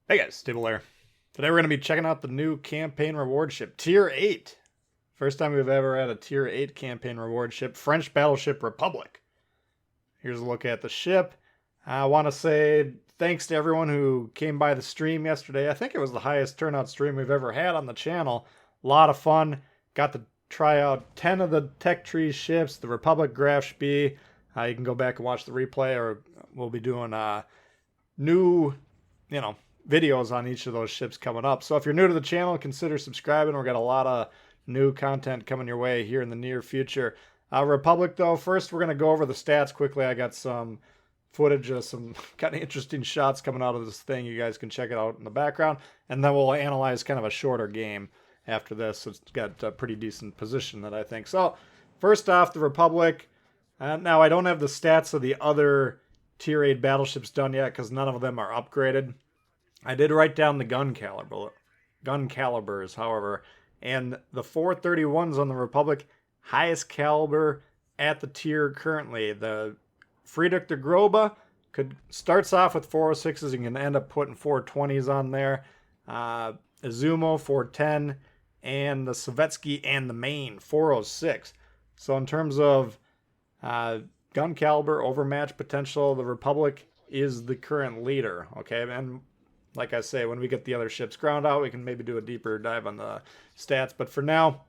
Hey guys, Tbull here. Today we're going to be checking out the new campaign reward ship, Tier 8. First time we've ever had a Tier 8 campaign reward ship, French battleship Republique. Here's a look at the ship. I want to say thanks to everyone who came by the stream yesterday. I think it was the highest turnout stream we've ever had on the channel. A lot of fun. Got to try out 10 of the Tech Tree ships, the Republic Graf Spee. You can go back and watch the replay, or we'll be doing new, videos on each of those ships coming up. So if you're new to the channel, consider subscribing. We've got a lot of new content coming your way here in the near future. Republic, though, first we're going to go over the stats quickly. I got some footage of some kind of interesting shots coming out of this thing. You guys can check it out in the background. And then we'll analyze kind of a shorter game after this. It's got a pretty decent position that I think. So first off, the Republic. Now, I don't have the stats of the other Tier 8 battleships done yet because none of them are upgraded. I did write down the gun calibers, however, and the 431s on the Republic, highest caliber at the tier currently. The Friedrich de Grobe starts off with 406s and can end up putting 420s on there. Izumo 410, and the Sovietsky and the Maine 406. So in terms of gun caliber overmatch potential, the Republic is the current leader. Okay, and like I say, when we get the other ships ground out, we can maybe do a deeper dive on the stats. But for now,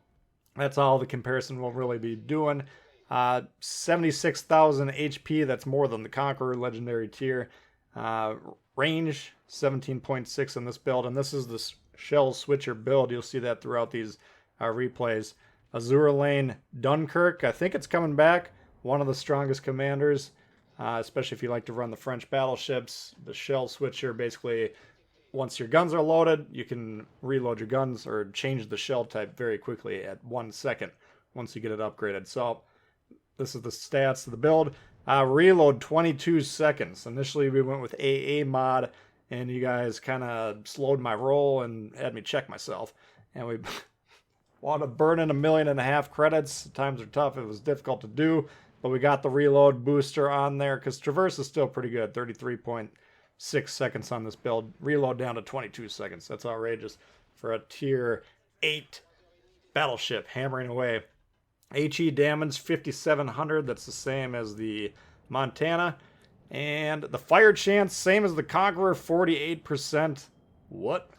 that's all the comparison we'll really be doing. 76,000 HP, that's more than the Conqueror legendary tier. Range, 17.6 in this build, and this is the shell switcher build. You'll see that throughout these replays. Azure Lane Dunkirk, I think it's coming back. One of the strongest commanders, especially if you like to run the French battleships. The shell switcher basically, once your guns are loaded, you can reload your guns or change the shell type very quickly at 1 second once you get it upgraded. So this is the stats of the build. Reload 22 seconds. Initially we went with AA mod, and you guys kind of slowed my roll and had me check myself. And we wanted to burn in 1.5 million credits. Times are tough. It was difficult to do, but we got the reload booster on there because Traverse is still pretty good. 33.6 seconds on this build. Reload down to 22 seconds. That's outrageous for a tier 8 battleship hammering away. HE damage 5,700. That's the same as the Montana. And the fire chance, same as the Conqueror, 48%. What?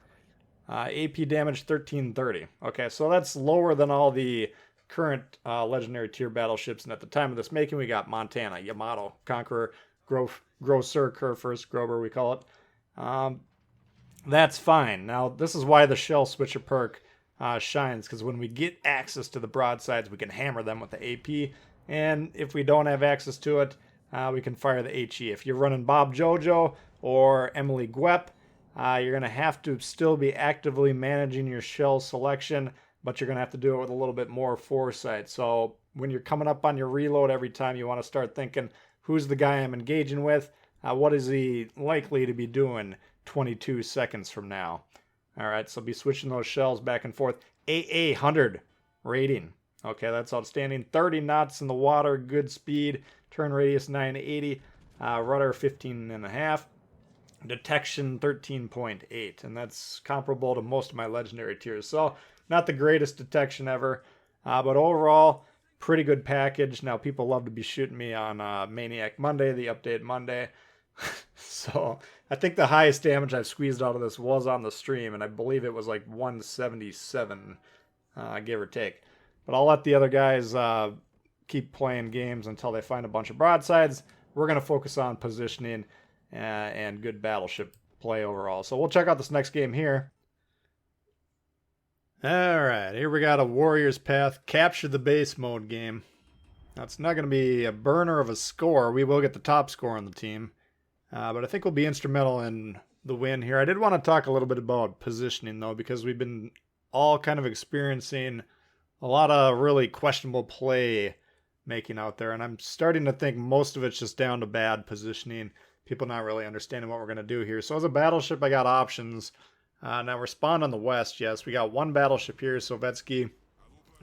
AP damage 1330. Okay, so that's lower than all the current legendary tier battleships. And at the time of this making, we got Montana, Yamato, Conqueror, Grosser, Kurfürst, Grober, we call it. That's fine. Now, this is why the shell switcher perk shines, because when we get access to the broadsides, we can hammer them with the AP. And if we don't have access to it, we can fire the HE. If you're running Bob Jojo or Emily Guep, you're going to have to still be actively managing your shell selection, but you're going to have to do it with a little bit more foresight. So when you're coming up on your reload every time, you want to start thinking, who's the guy I'm engaging with? What is he likely to be doing 22 seconds from now? All right, so be switching those shells back and forth. AA 100 rating. Okay, that's outstanding. 30 knots in the water, good speed. Turn radius 980. Rudder 15.5. Detection 13.8. And that's comparable to most of my legendary tiers. So not the greatest detection ever. But overall, pretty good package. Now, people love to be shooting me on Maniac Monday, the update Monday. So I think the highest damage I've squeezed out of this was on the stream, and I believe it was like 177, give or take. But I'll let the other guys keep playing games until they find a bunch of broadsides. We're going to focus on positioning and good battleship play overall. So we'll check out this next game here. Alright, here we got a Warrior's Path Capture the Base mode game. Now, it's not going to be a burner of a score. We will get the top score on the team. But I think we'll be instrumental in the win here. I did want to talk a little bit about positioning, though, because we've been all kind of experiencing a lot of really questionable play making out there. And I'm starting to think most of it's just down to bad positioning. People not really understanding what we're going to do here. So as a battleship, I got options. Now, respond on the west. Yes, we got one battleship here, Sovietsky.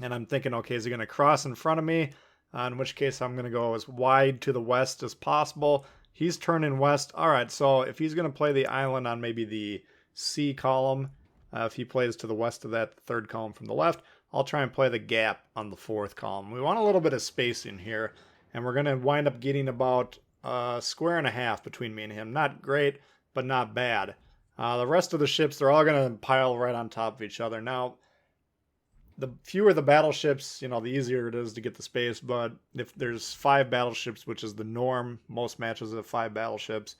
And I'm thinking, okay, is he going to cross in front of me? In which case, I'm going to go as wide to the west as possible. He's turning west. All right, so if he's going to play the island on maybe the C column. If he plays to the west of that, the third column from the left, I'll try and play the gap on the fourth column. We want a little bit of spacing here, and we're going to wind up getting about a square and a half between me and him. Not great, but not bad. The rest of the ships, they're all going to pile right on top of each other. Now, the fewer the battleships, the easier it is to get the space, but if there's 5 battleships, which is the norm, most matches have 5 battleships,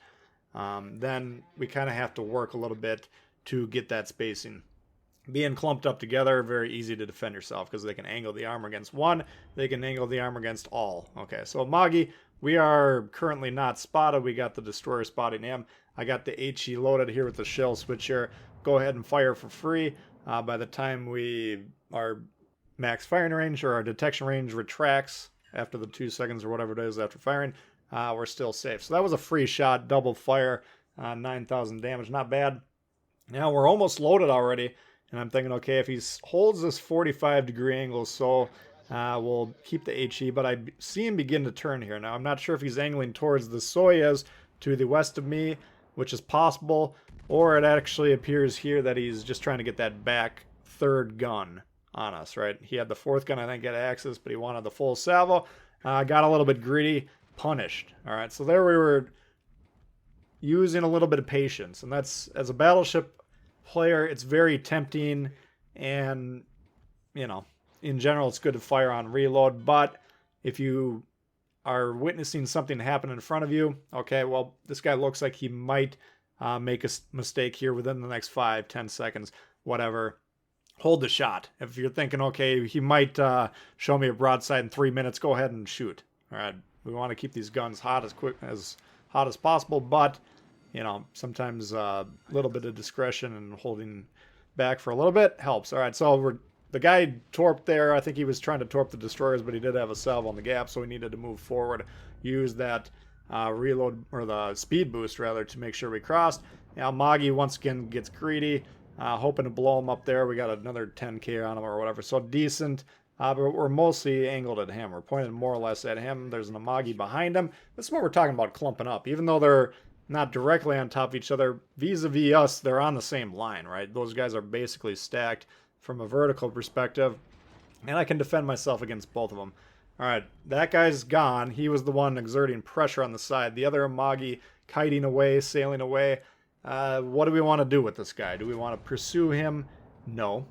then we kind of have to work a little bit to get that spacing. Being clumped up together, very easy to defend yourself because they can angle the armor against one, they can angle the armor against all. Okay, so Magi, we are currently not spotted. We got the destroyer spotting him. I got the HE loaded here with the shell switcher. Go ahead and fire for free. By the time our max firing range or our detection range retracts after the 2 seconds or whatever it is after firing, we're still safe. So that was a free shot, double fire, 9,000 damage, not bad. Now we're almost loaded already, and I'm thinking, okay, if he holds this 45-degree angle, so we'll keep the HE, but I see him begin to turn here. Now I'm not sure if he's angling towards the Soyuz to the west of me, which is possible, or it actually appears here that he's just trying to get that back third gun on us, right? He had the fourth gun, I think, at Axis, but he wanted the full salvo. Got a little bit greedy, punished. All right, so there we were using a little bit of patience, and that's, as a battleship player, it's very tempting, and, in general, it's good to fire on reload, but if you are witnessing something happen in front of you, okay, well, this guy looks like he might make a mistake here within the next 5-10 seconds, whatever. Hold the shot. If you're thinking, okay, he might show me a broadside in 3 minutes, go ahead and shoot. All right, we want to keep these guns hot as possible, but sometimes a little bit of discretion and holding back for a little bit helps. All right, so the guy torped there. I think he was trying to torp the destroyers, but he did have a salvo on the gap, so we needed to move forward, use that reload, or the speed boost rather, to make sure we crossed. Now Magi once again gets greedy, hoping to blow him up there. We got another 10k on him or whatever, so decent. But we're mostly angled at him. We're pointed more or less at him. There's an Amagi behind him. This is what we're talking about, clumping up. Even though they're not directly on top of each other, vis-a-vis us, they're on the same line, right? Those guys are basically stacked from a vertical perspective, and I can defend myself against both of them. All right, that guy's gone. He was the one exerting pressure on the side. The other Amagi kiting away, sailing away. What do we want to do with this guy? Do we want to pursue him? No.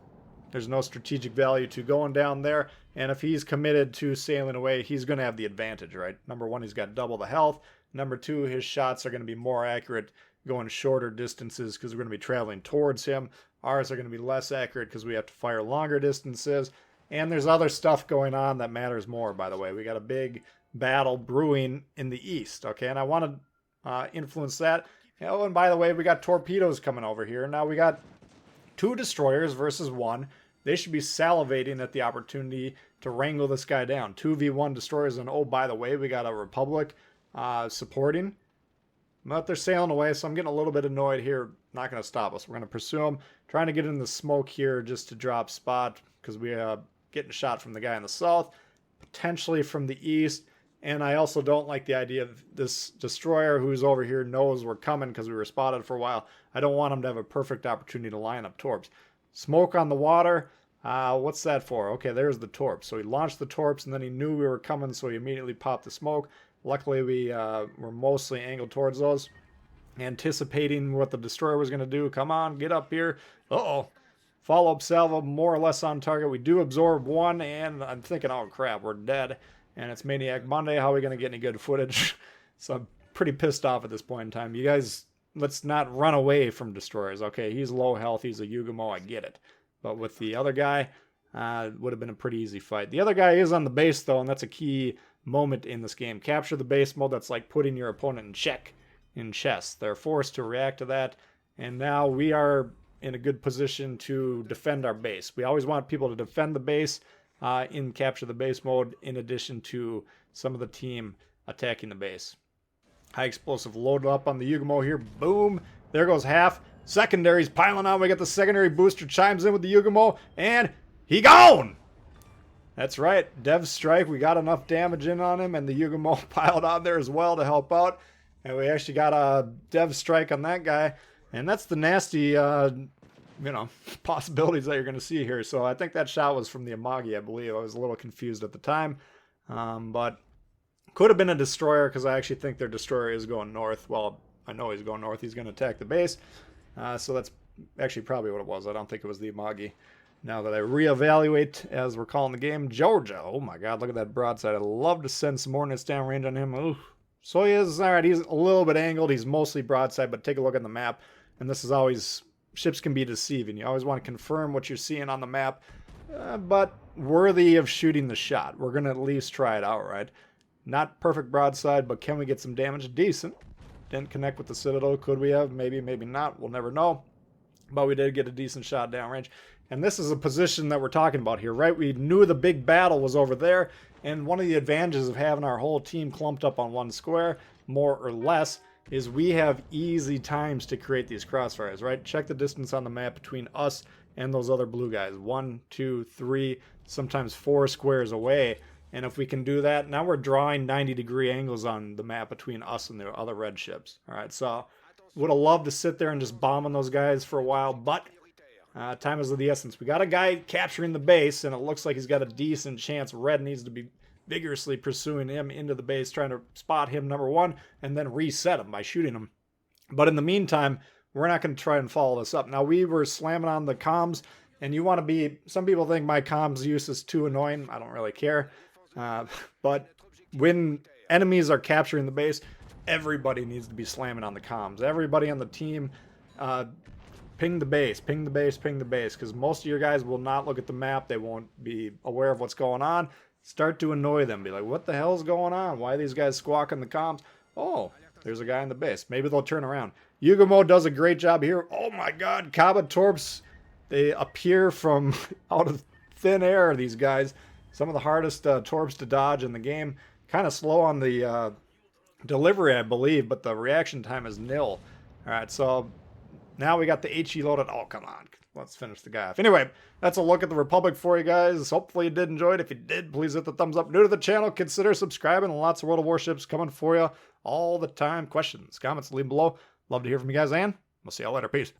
There's no strategic value to going down there, and if he's committed to sailing away, he's going to have the advantage, right? Number one, he's got double the health. Number two, his shots are going to be more accurate going shorter distances because we're going to be traveling towards him. Ours are going to be less accurate because we have to fire longer distances. And there's other stuff going on that matters more, by the way. We got a big battle brewing in the east, okay? And I want to influence that. Oh, and by the way, we got torpedoes coming over here. Now we got 2 destroyers versus 1. They should be salivating at the opportunity to wrangle this guy down. 2v1 destroyers, and oh, by the way, we got a Republic supporting. But they're sailing away, so I'm getting a little bit annoyed here. Not going to stop us. We're going to pursue them. Trying to get in the smoke here just to drop spot because we getting shot from the guy in the south, potentially from the east. And I also don't like the idea of this destroyer who's over here knows we're coming because we were spotted for a while. I don't want him to have a perfect opportunity to line up torps. Smoke on the water. What's that for? Okay, there's the torps. So he launched the torps and then he knew we were coming, so he immediately popped the smoke. Luckily, we were mostly angled towards those, anticipating what the destroyer was going to do. Come on, get up here. Uh-oh. Follow-up salvo, more or less on target. We do absorb 1, and I'm thinking, oh, crap, we're dead. And it's Maniac Monday. How are we going to get any good footage? So I'm pretty pissed off at this point in time. You guys, let's not run away from destroyers. Okay, he's low health. He's a Yugamo. I get it. But with the other guy, it would have been a pretty easy fight. The other guy is on the base, though, and that's a key moment in this game. Capture the base mode. That's like putting your opponent in check in chess. They're forced to react to that, and now we are in a good position to defend our base. We always want people to defend the base in capture the base mode, in addition to some of the team attacking the base. High explosive loaded up on the Yugamo here. Boom. There goes half. Secondary's piling on. We got the secondary booster chimes in with the Yugamo, and he gone! That's right, Dev Strike. We got enough damage in on him, and the Yugamo piled on there as well to help out. And we actually got a Dev Strike on that guy. And that's the nasty, possibilities that you're going to see here. So I think that shot was from the Amagi, I believe. I was a little confused at the time. But could have been a destroyer because I actually think their destroyer is going north. Well, I know he's going north. He's going to attack the base. So that's actually probably what it was. I don't think it was the Amagi. Now that I reevaluate as we're calling the game, Georgia. Oh my God, look at that broadside. I'd love to send some Hornets downrange on him. Ooh. So he is, all right, he's a little bit angled. He's mostly broadside, but take a look at the map. And this is always, ships can be deceiving. You always want to confirm what you're seeing on the map, but worthy of shooting the shot. We're going to at least try it out, right? Not perfect broadside, but can we get some damage? Decent. Didn't connect with the Citadel. Could we have? Maybe, maybe not. We'll never know. But we did get a decent shot downrange. And this is a position that we're talking about here, right? We knew the big battle was over there. And one of the advantages of having our whole team clumped up on one square, more or less, is we have easy times to create these crossfires, right? Check the distance on the map between us and those other blue guys. 1, 2, 3, sometimes 4 squares away. And if we can do that, now we're drawing 90-degree angles on the map between us and the other red ships. All right, so would have loved to sit there and just bomb on those guys for a while, but time is of the essence. We got a guy capturing the base, and it looks like he's got a decent chance. Red needs to be vigorously pursuing him into the base, trying to spot him, number one, and then reset him by shooting him. But in the meantime, we're not going to try and follow this up. Now, we were slamming on the comms, and you want to be, some people think my comms use is too annoying. I don't really care. But when enemies are capturing the base, everybody needs to be slamming on the comms. Everybody on the team, ping the base, ping the base, ping the base, because most of your guys will not look at the map. They won't be aware of what's going on. Start to annoy them. Be like, what the hell's going on? Why are these guys squawking the comms? Oh, there's a guy in the base. Maybe they'll turn around. Yugamo does a great job here. Oh my God, Kaba Torps. They appear from out of thin air, these guys. Some of the hardest torps to dodge in the game. Kind of slow on the delivery, I believe, but the reaction time is nil. All right, so now we got the HE loaded. Oh, come on. Let's finish the guy off. Anyway, that's a look at the Republic for you guys. Hopefully you did enjoy it. If you did, please hit the thumbs up. New to the channel, consider subscribing. Lots of World of Warships coming for you all the time. Questions, comments, leave them below. Love to hear from you guys, and we'll see y'all later. Peace.